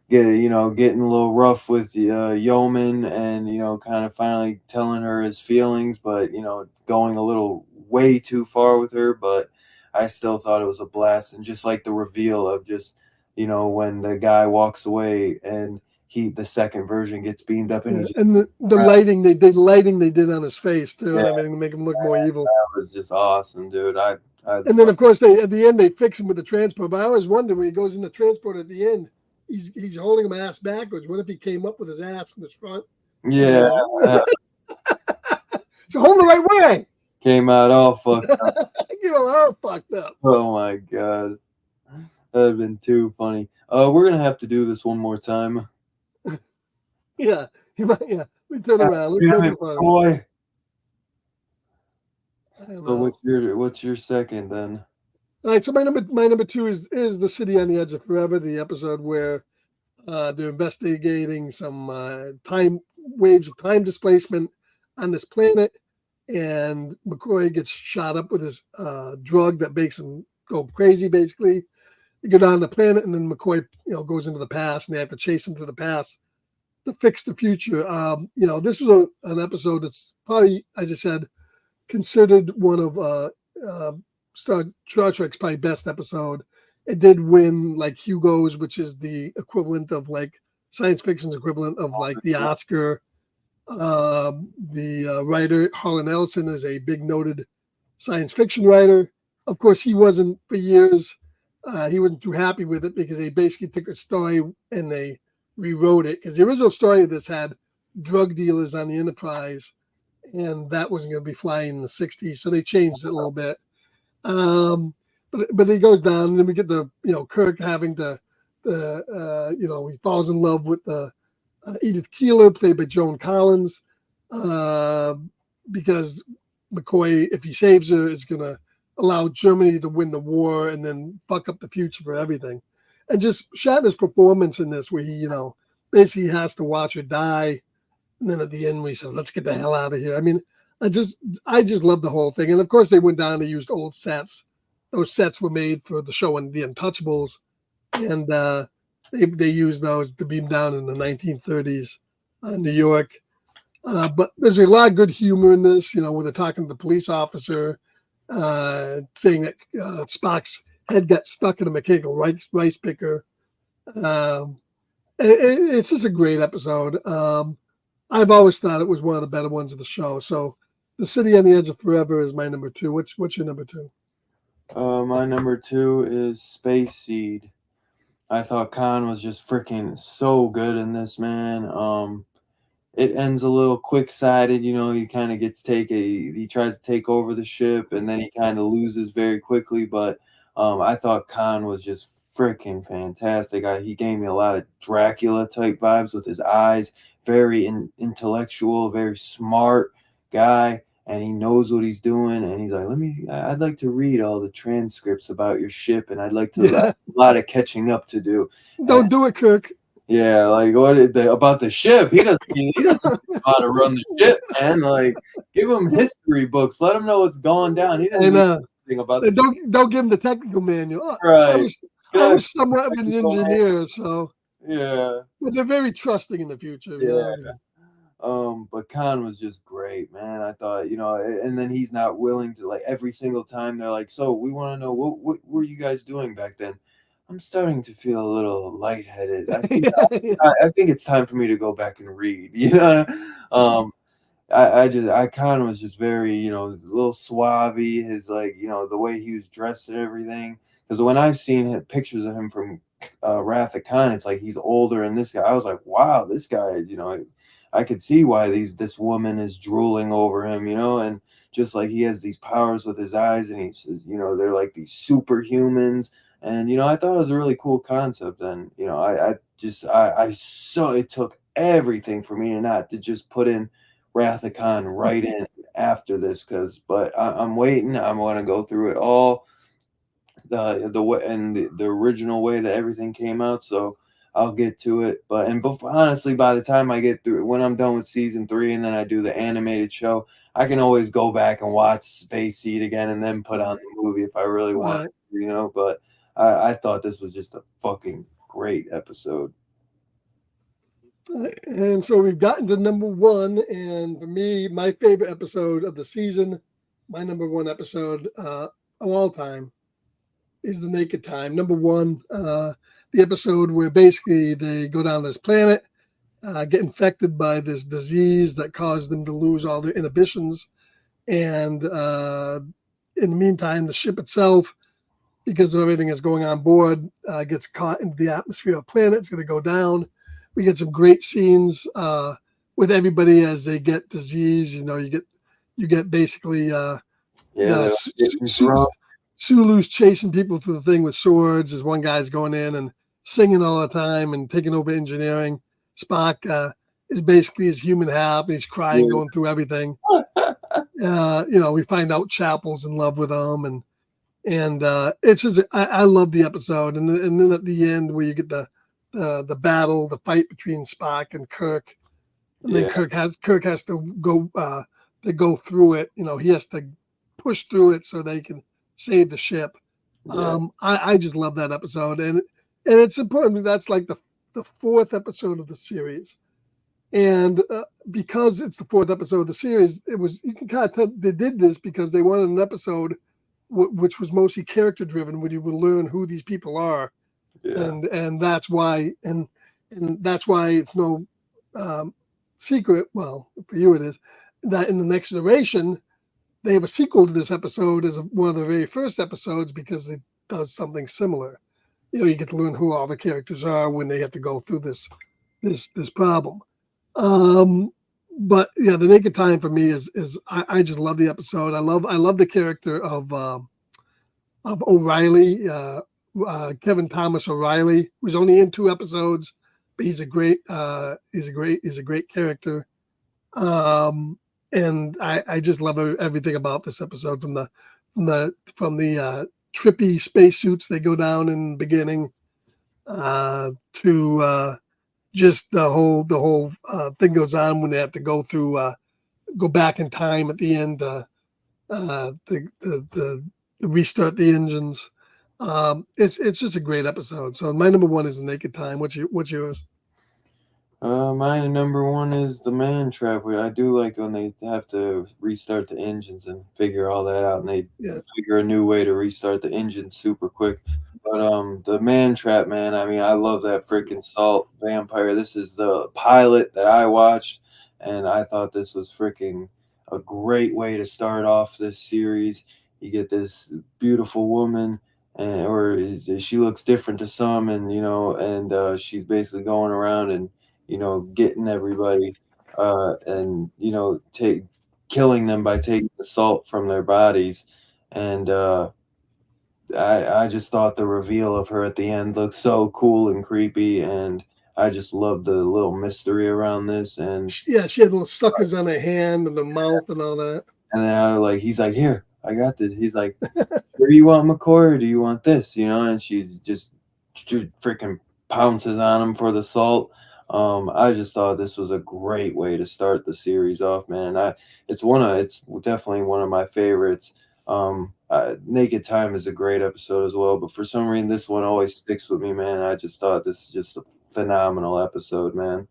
Getting a little rough with Yeoman, and, you know, kind of finally telling her his feelings, but, you know, going a little way too far with her. But I still thought it was a blast, and just like the reveal of just, you know, when the guy walks away and the second version gets beamed up, and the lighting they did on his face too, and everything to make him look more evil. That was just awesome, dude. And then of course at the end they fix him with the transport. But I always wonder when he goes in the transport at the end, he's holding him ass backwards. What if he came up with his ass in the front? Yeah. So hold the right way. Came out all fucked up. All fucked up. Oh my god. That'd have been too funny. We're gonna have to do this one more time. Yeah, he might. Yeah, we turn around. Boy. So what's your second then? All right, so my number two is The City on the Edge of Forever, the episode where they're investigating some time waves of time displacement on this planet, and McCoy gets shot up with this drug that makes him go crazy. Basically, they go down the planet, and then McCoy, goes into the past, and they have to chase him to the past to fix the future. This was an episode that's probably, as I said, considered one of Star Trek's probably best episode. It did win like Hugo's, which is the equivalent of like science fiction's equivalent of like the Oscar. The writer Harlan Ellison is a big noted science fiction writer. Of course, he wasn't for years. He wasn't too happy with it because they basically took a story and they rewrote it, because the original story of this had drug dealers on the Enterprise, and that wasn't going to be flying in the 60s, so they changed it a little bit. But he goes down, and then we get the Kirk having to he falls in love with the Edith Keeler, played by Joan Collins, because McCoy, if he saves her, is going to allow Germany to win the war and then fuck up the future for everything. And just Shatner's performance in this, where he basically has to watch her die, and then at the end he says, "Let's get the hell out of here." I mean, I just love the whole thing. And of course, they went down. They used old sets. Those sets were made for the show on The Untouchables, and they used those to beam down in the 1930s New York. But there's a lot of good humor in this. Where they're talking to the police officer, saying that Spock's head got stuck in a mechanical rice picker. It's just a great episode. I've always thought it was one of the better ones of the show. So The City on the Edge of Forever is my number two. What's your number two? My number two is Space Seed. I thought Khan was just freaking so good in this, man. It ends a little quick-sided, he kind of he tries to take over the ship, and then he kind of loses very quickly. But I thought Khan was just freaking fantastic. He gave me a lot of Dracula type vibes with his eyes. Very intellectual, very smart guy, and he knows what he's doing. And he's like, I'd like to read all the transcripts about your ship, and I'd like to a lot of catching up to do. Don't do it, Kirk. Yeah, like about the ship? He doesn't know how to run the ship, man. Like, give him history books. Let him know what's going down. He doesn't know anything about it. Don't give him the technical manual. Right. I was somewhat of an engineer, so yeah. But they're very trusting in the future. Yeah. But Khan was just great, man. I thought, and then he's not willing to, like, every single time they're like, so we want to know what were you guys doing back then? I'm starting to feel a little lightheaded. I think it's time for me to go back and read. Khan was just very, a little suave. His, like, the way he was dressed and everything. Because when I've seen pictures of him from Wrath of Khan, it's like he's older, and this guy, I was like, wow, this guy, I could see why this woman is drooling over him, and just like he has these powers with his eyes, and he's, they're like these superhumans. And, I thought it was a really cool concept. And, it took everything for me not to just put in Wrath of Khan right in after this, but I'm waiting. I'm going to go through it all the original way that everything came out. So I'll get to it. But honestly, by the time I get through, when I'm done with season 3 and then I do the animated show, I can always go back and watch Space Seed again and then put on the movie if I really want to, but I thought this was just a fucking great episode. And so we've gotten to number 1, and for me, my favorite episode of the season, my number 1 episode of all time, is The Naked Time. Number 1, the episode where basically they go down this planet, get infected by this disease that caused them to lose all their inhibitions, and in the meantime, the ship itself, because of everything that's going on board, gets caught into the atmosphere of the planet. It's going to go down. We get some great scenes with everybody as they get disease. You get basically Sulu's chasing people through the thing with swords as one guy's going in and singing all the time and taking over engineering. Spock is basically his human half. He's crying, going through everything. We find out Chapel's in love with him, and And it's just I love the episode, and then at the end where you get the battle, the fight between Spock and Kirk, and then Yeah. Kirk has to go through it. You know, he has to push through it so they can save the ship. Yeah. I just love that episode, and it's important. That's like the fourth episode of the series, and because it's the fourth episode of the series, it was you can kind of tell they did this because they wanted an episode which was mostly character driven, where you would learn who these people are, Yeah. and that's why that's why it's no secret. Well, for you it is that in the next generation they have a sequel to this episode as one of the very first episodes because it does something similar. You know, you get to learn who all the characters are when they have to go through this problem. But yeah, the Naked Time for me is I just love the episode. I love the character of O'Reilly, Kevin Thomas O'Reilly, who's only in 2 episodes, but he's a great character. And I just love everything about this episode from the trippy spacesuits they go down in the beginning to just the whole thing goes on when they have to go back in time at the end to restart the engines. It's just a great episode. So my number 1 is The Naked Time. What's yours? My number 1 is the Man Trap. I do like when they have to restart the engines and figure all that out, and they figure a new way to restart the engine super quick. But the Man Trap, man, I mean, I love that freaking Salt vampire. This is the pilot that I watched, and I thought this was freaking a great way to start off this series. You get this beautiful woman, and or she looks different to some, and she's basically going around and getting everybody, and killing them by taking the salt from their bodies, and I just thought the reveal of her at the end looked so cool and creepy, and I just love the little mystery around this, and Yeah, she had little suckers on her hand and the mouth and all that. and then he's like, here, I got this. He's like, where do you want McCoy or do you want this? And she's just freaking pounces on him for the salt. I just thought this was a great way to start the series off, man. It's definitely one of my favorites. Naked Time is a great episode as well, but for some reason this one always sticks with me, man. I just thought this is just a phenomenal episode, man.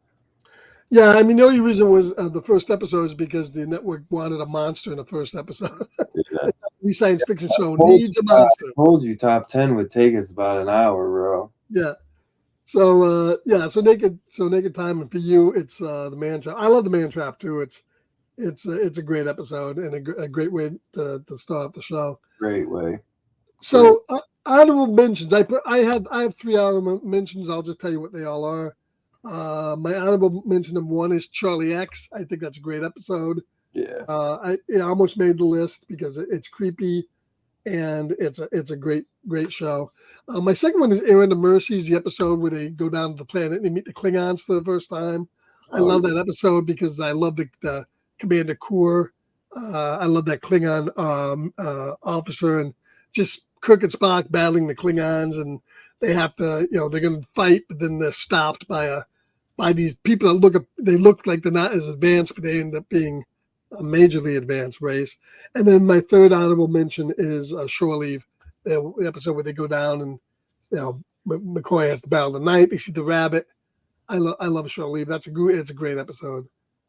Yeah, I mean the only reason was the first episode is because the network wanted a monster in the first episode. Yeah. Every science fiction show needs a monster. I told you top 10 would take us about an hour, bro. Yeah. So so Naked Time, and for you, it's the Man Trap. I love the Man Trap too. It's a great episode and a great way to start the show. Great way. So honorable mentions. I have 3 honorable mentions. I'll just tell you what they all are. My honorable mention of 1 is Charlie X. I think that's a great episode. Yeah. It almost made the list because it's creepy and it's a great show. My second one is Errand of Mercies, the episode where they go down to the planet and they meet the Klingons for the first time. I love that episode because I love the Commander Kur. I love that Klingon officer, and just Kirk and Spock battling the Klingons, and they have to, they're going to fight, but then they're stopped by these people that look like they're not as advanced, but they end up being a majorly advanced race. And then my third honorable mention is Shore Leave, the episode where they go down and McCoy has to battle the night. They see the rabbit. I love Shore Leave. It's a great episode.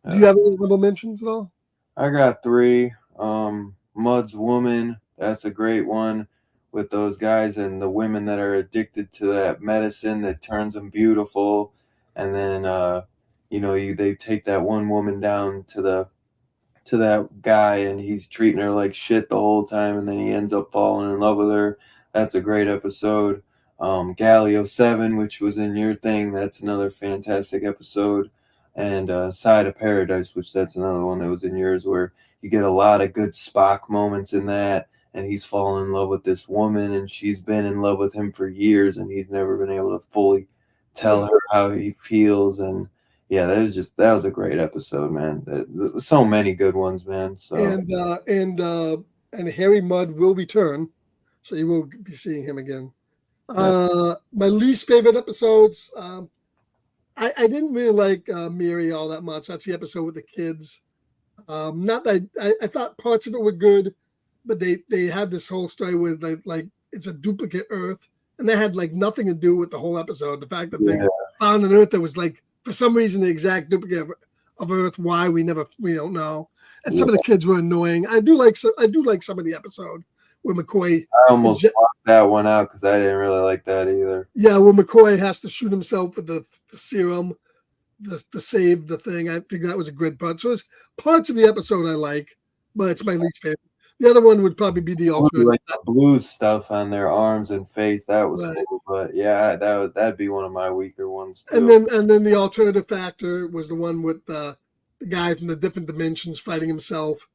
Do you have any honorable mentions at all? I got 3. Mud's Woman, that's a great one, with those guys and the women that are addicted to that medicine that turns them beautiful. And then they take that one woman down to that guy, and he's treating her like shit the whole time, and then he ends up falling in love with her. That's a great episode. Galileo 7, which was in your thing, that's another fantastic episode. And Side of Paradise, which that's another one that was in yours, where you get a lot of good Spock moments in that, and he's fallen in love with this woman, and she's been in love with him for years, and he's never been able to fully tell her how he feels. And yeah, that was a great episode, man. So many good ones, man. So and Harry Mudd will return. so you will be seeing him again. My least favorite episodes. I didn't really like Miri all that much. That's the episode with the kids. Not that I thought parts of it were good, but they had this whole story with like it's a duplicate Earth, and that had like nothing to do with the whole episode. The fact that they found an Earth that was like for some reason the exact duplicate of Earth. Why we don't know. And some of the kids were annoying. I do like some of the episode where McCoy. I almost blocked that one out because I didn't really like that either. Yeah, where McCoy has to shoot himself with the serum, to save the thing. I think that was a good part. So there's parts of the episode I like, but it's my least favorite. The other one would probably be the alternative. Like the blue stuff on their arms and face. That was cool. But yeah, that'd be one of my weaker ones too. And then the alternative factor was the one with the guy from the different dimensions fighting himself,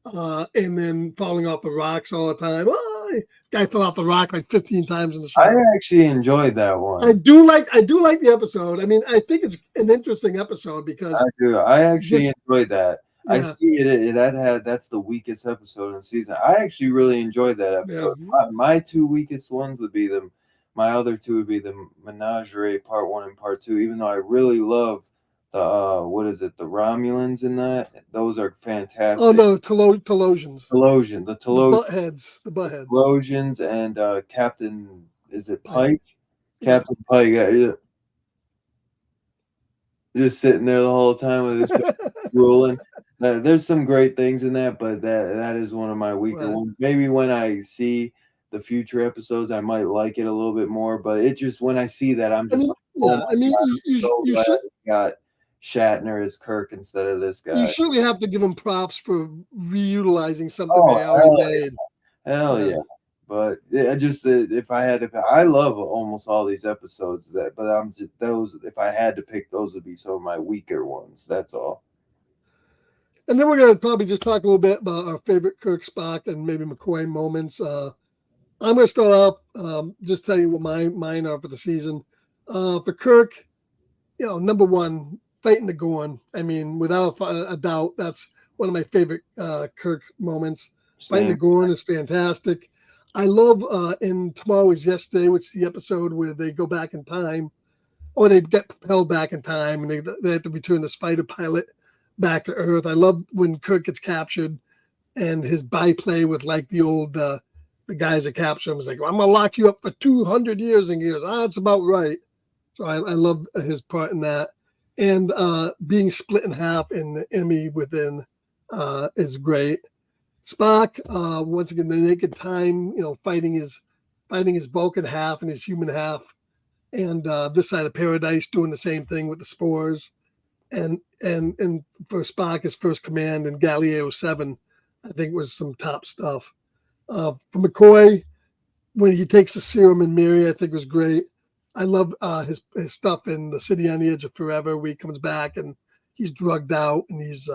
and then falling off the rocks all the time. Oh, guy fell off the rock like 15 times in the show. I actually enjoyed that one. I do like the episode. I mean, I think it's an interesting episode because I do. I actually enjoyed that. Yeah. I see it. That's the weakest episode in the season. I actually really enjoyed that episode. Yeah. My two weakest ones would be my other two would be the Menagerie Part 1 and Part 2. Even though I really love the what is it? The Romulans in that. Those are fantastic. Oh no, Telosians. The Buttheads. The Buttheads. Telosians and Captain. Is it Pike? Yeah. Captain Pike. Just sitting there the whole time with his ruling. There's some great things in that, but that is one of my weaker ones. Maybe when I see the future episodes, I might like it a little bit more. But it just when I see that, I'm just you should got Shatner as Kirk instead of this guy. You certainly have to give him props for reutilizing something they already made. Hell yeah. But just if I had to, I love almost all these episodes. But I'm just those. If I had to pick, those would be some of my weaker ones. That's all. And then we're going to probably just talk a little bit about our favorite Kirk, Spock, and maybe McCoy moments. I'm going to start off, just tell you what mine are for the season. For Kirk, number one, fighting the Gorn. I mean, without a doubt, that's one of my favorite Kirk moments. Same. Fighting the Gorn is fantastic. I love in Tomorrow Is Yesterday, which is the episode where they go back in time, or they get propelled back in time, and they have to return the spider pilot back to Earth. I love when Kirk gets captured and his byplay with like the old the guys that capture him is like, well, I'm gonna lock you up for 200 years, and he goes, that's about right. So I love his part in that, and being split in half in the enemy within is great. Spock, once again, the naked time, fighting his Vulcan half and his human half, and this side of paradise doing the same thing with the spores. And for Spock, his first command in Galileo 7, I think was some top stuff. For McCoy, when he takes the serum in Miri, I think was great. I love his stuff in The City on the Edge of Forever, where he comes back and he's drugged out and he's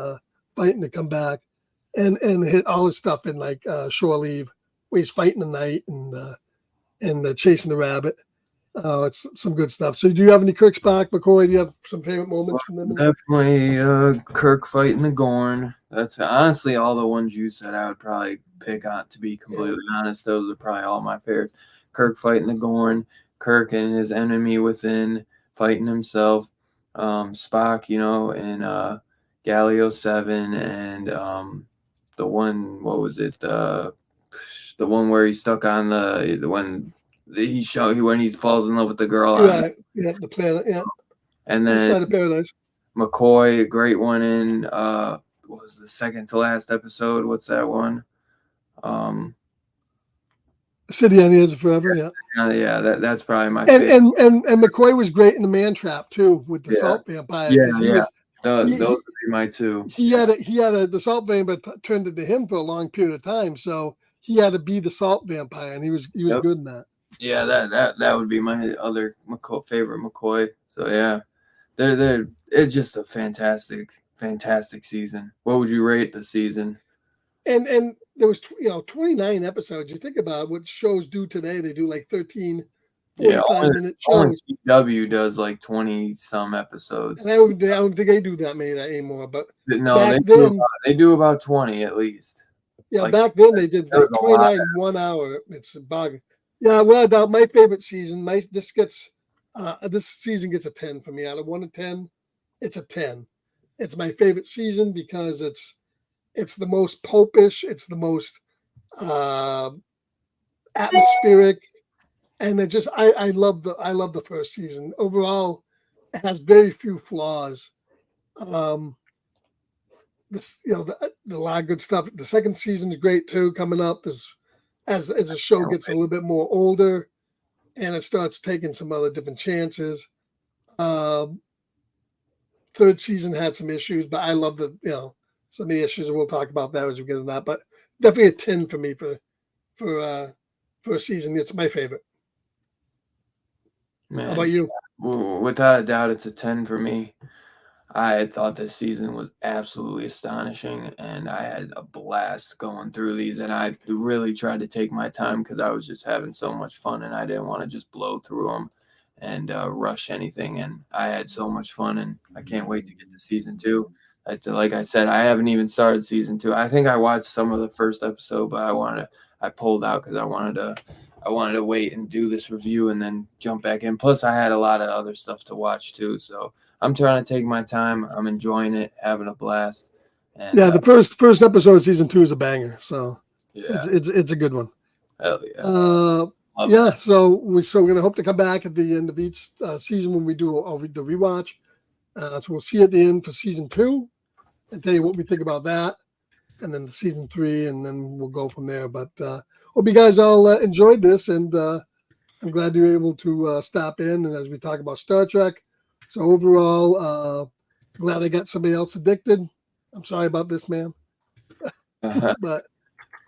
fighting to come back, and all his stuff in like Shore Leave, where he's fighting the night and chasing the rabbit. It's some good stuff. So do you have any Kirk, Spock, McCoy? Do you have some favorite moments from them? Definitely Kirk fighting the Gorn. That's honestly all the ones you said I would probably pick on, to be completely honest. Those are probably all my favorites. Kirk fighting the Gorn, Kirk and his enemy within fighting himself, Spock, in Galileo 7, and the one, what was it? The one where he's stuck on when he falls in love with the girl. The planet, and then Side of Paradise. McCoy, a great one in what was the second to last episode? What's that one? City on the Edge of Forever. That's probably my favorite. And McCoy was great in the Man Trap too, with the salt vampire. Those would be my two. He had the salt vampire turned into him for a long period of time, so he had to be the salt vampire, and he was good in that. Yeah, that would be my other favorite McCoy. So yeah, it's just a fantastic season. What would you rate the season? And there was 29 episodes. You think about what shows do today; they do like 13, 45-minute shows. CW does like 20 some episodes. And I don't think they do that many anymore. But no, they do about 20 at least. Yeah, Like, back then they did there was a lot 29 1 hour. It's a bug. Yeah, well, doubt my favorite season. This season gets a 10 for me. Out of 1 to 10, it's a 10. It's my favorite season because it's the most pulpish. It's the most uh, atmospheric, and I love the first season. Overall, it has very few flaws. This a lot of good stuff. The second season is great too. Coming up, as the show gets a little bit more older, and it starts taking some other different chances. Third season had some issues, but I love some of the issues, and we'll talk about that as we get into that. But definitely a 10 for me for a season. It's my favorite. man, How about you? without a doubt, it's a 10 for me. I thought this season was absolutely astonishing, and I had a blast going through these. And I really tried to take my time because I was just having so much fun, and I didn't want to just blow through them and rush anything. And I had so much fun, and I can't wait to get to season 2. Like I said, I haven't even started season 2. I think I watched some of the first episode, but I pulled out because I wanted to wait and do this review and then jump back in. Plus, I had a lot of other stuff to watch too, so I'm trying to take my time. I'm enjoying it, having a blast. And, Yeah, the first episode of season 2 is a banger, so yeah, it's a good one. hell yeah. Love Yeah, so we're gonna hope to come back at the end of each season when we do the rewatch. So we'll see you at the end for season 2 and tell you what we think about that, and then the season 3, and then we'll go from there. But hope you guys all enjoyed this, and I'm glad you were able to stop in and as we talk about Star Trek. So overall, glad I got somebody else addicted. I'm sorry about this, man. it.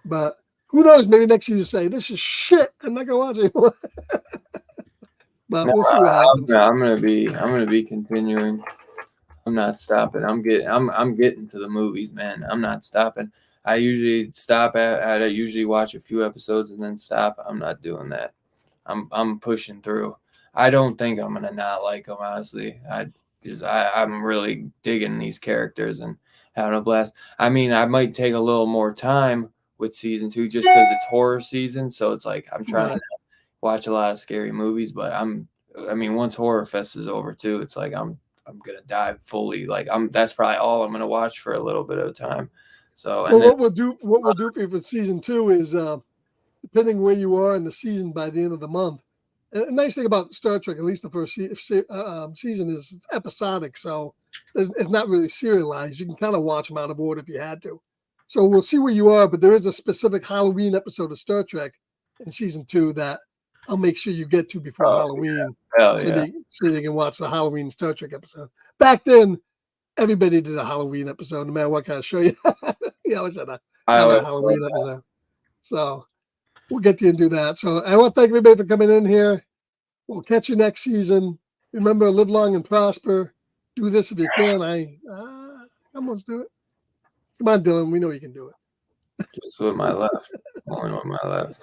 but who knows? Maybe next year you say this is shit. I'm not gonna watch it anymore. But we'll see what happens. I'm gonna be continuing. I'm not stopping. I'm getting to the movies, man. I'm not stopping. I usually stop I usually watch a few episodes and then stop. I'm not doing that. I'm pushing through. I don't think I'm gonna not like them, honestly. I'm really digging these characters and having a blast. I mean, I might take a little more time with season 2 just because it's horror season, so it's like I'm trying to watch a lot of scary movies. But once Horror Fest is over too, it's like I'm gonna dive fully. Like that's probably all I'm gonna watch for a little bit of time. So what we'll do for you for season 2 is depending where you are in the season by the end of the month. A nice thing about Star Trek, at least the first season, is it's episodic, so it's not really serialized. You can kind of watch them out of order if you had to. So we'll see where you are, but there is a specific Halloween episode of Star Trek in season 2 that I'll make sure you get to before Halloween, so you can watch the Halloween Star Trek episode. Back then, everybody did a Halloween episode, no matter what kind of show you. You always had a Halloween episode. So we'll get you and do that. So I want to thank everybody for coming in here. We'll catch you next season. Remember, live long and prosper. Do this if you can. Come on, do it. Come on, Dylan. We know you can do it. Just with my left. Only with my left.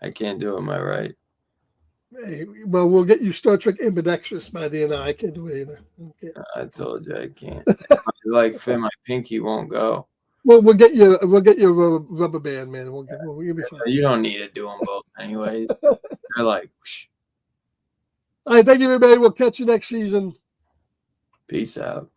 I can't do it with my right. Hey, well, we'll get you Star Trek ambidextrous by the end. I can't do it either. Okay. I told you I can't. Like Finn, my pinky won't go. Well, we'll get you rubber band, man. You'll be fine. You don't need to do them both anyways. They're like, whoosh. All right, thank you, everybody. We'll catch you next season. Peace out.